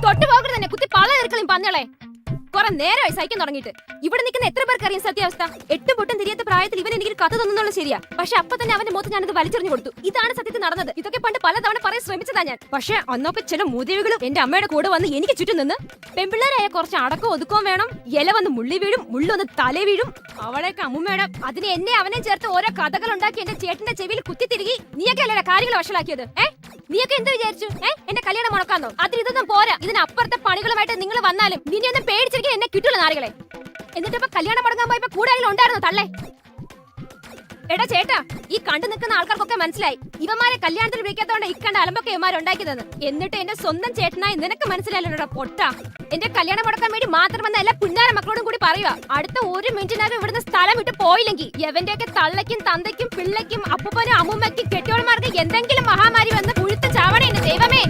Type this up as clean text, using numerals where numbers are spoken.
തൊട്ടുപോകരുത് തന്നെ, കുത്തി പല തീർക്കളും പന്നളെ. കുറെ നേരമായി സഹിക്കാൻ തുടങ്ങിയിട്ട്. ഇവിടെ നിൽക്കുന്ന എത്ര പേർക്ക് അറിയാം സത്യാവസ്ഥ? എട്ടും പൊട്ടും തിരിയാത്ത പ്രായത്തിൽ ഇവൻ എനിക്ക് കഥ തന്നുള്ളത് ശരിയാ. പക്ഷെ അപ്പൊ തന്നെ അവന്റെ മുഖത്ത് ഞാനത് വലിച്ചെറിഞ്ഞു കൊടുത്തു. ഇതാണ് സത്യത്തിൽ നടന്നത്. ഇതൊക്കെ പണ്ട് പലതവണ പറയാൻ ശ്രമിച്ചതാ ഞാൻ. പക്ഷെ അന്നൊക്കെ ചില മൂദേവികളും എന്റെ അമ്മയുടെ കൂടെ വന്ന് എനിക്ക് ചുറ്റും നിന്ന്. പെൺപിള്ളേരായ കുറച്ച് അടക്കം ഒതുക്കവും വേണം. ഇല വന്ന് മുള്ളി വീഴും, മുള്ളൊന്ന് തലേ വീഴും. അവളെയൊക്കെ അമ്മൂമ്മയുടെ അതിന് എന്നെ അവനെ ചേർത്ത് ഓരോ കഥകൾ ഉണ്ടാക്കി എന്റെ ചേട്ടന്റെ ചെവിയിൽ കുത്തിത്തിരികി. നീയൊക്കെ അല്ലേ കാര്യങ്ങൾ വഷളാക്കിയത്? നീയൊക്കെ എന്ത് വിചാരിച്ചു? എന്റെ കല്യാണം മുടക്കാന്നോ? അതിന് ഇതൊന്നും പോരാ. ഇതിനപ്പുറത്തെ പണികളുമായിട്ട് നിങ്ങൾ വന്നാലും നിന്നെ ഒന്നും പേടിച്ചിരിക്കാൻ എന്നെ കിട്ടൂല നാരികളെ. എന്നിട്ട് ഇപ്പൊ കല്യാണം മുടങ്ങാൻ പോയപ്പോ കൂടെ ഉണ്ടായിരുന്നു തള്ളേ. എടാ ചേട്ടാ, ഈ കണ്ടു നിൽക്കുന്ന ആൾക്കാർക്കൊക്കെ മനസ്സിലായി ഇവന്മാരെ കല്യാണത്തിന് വിളിക്കാത്തോണ്ട് ഈ കണ്ട അലമ്പൊക്കെ ഇവന്മാരുണ്ടാക്കിയതെന്ന്. എന്നിട്ട് എന്റെ സ്വന്തം ചേട്ടനായി നിനക്ക് മനസ്സിലായില്ലോടാ പൊട്ട. എന്റെ കല്യാണം മുടക്കാൻ വേണ്ടി മാത്രം വന്ന എല്ലാ പുന്നാര മക്കളോടും കൂടി പറയുക, അടുത്ത ഒരു മിനിറ്റിനകം ഇവിടുന്ന് സ്ഥലം വിട്ട് പോയില്ലെങ്കിൽ എവന്റെയൊക്കെ തള്ളയ്ക്കും തന്തയ്ക്കും പിള്ളയ്ക്കും അപ്പൂപ്പനും അമ്മൂമ്മയ്ക്കും കെട്ടിയോൾമാർക്ക് എന്തെങ്കിലും മഹാമാരി വന്ന് പുഴുത്ത് ചാവണേ എന്റെ ദൈവമേ.